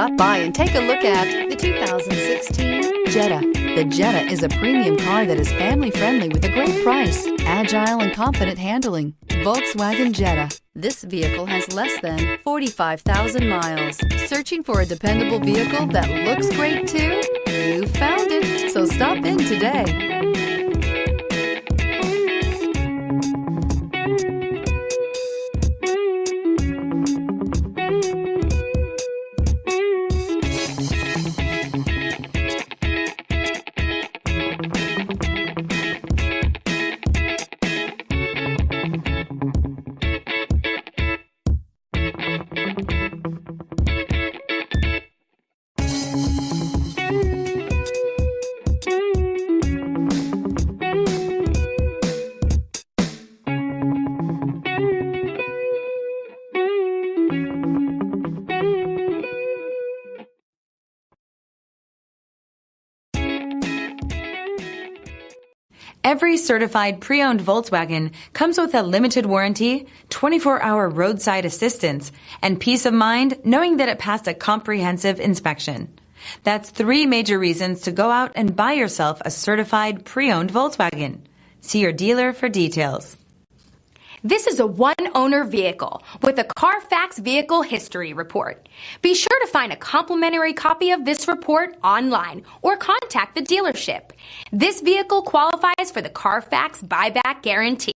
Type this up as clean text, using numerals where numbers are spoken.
Stop by and take a look at the 2016 Jetta. The Jetta is a premium car that is family-friendly with a great price, agile and confident handling. Volkswagen Jetta. This vehicle has less than 45,000 miles. Searching for a dependable vehicle that looks great too? You found it, so stop in today. Every certified pre-owned Volkswagen comes with a limited warranty, 24-hour roadside assistance, and peace of mind knowing that it passed a comprehensive inspection. That's 3 major reasons to go out and buy yourself a certified pre-owned Volkswagen. See your dealer for details. This is a one-owner vehicle with a Carfax Vehicle History Report. Be sure to find a complimentary copy of this report online or contact the dealership. This vehicle qualifies for the Carfax Buyback Guarantee.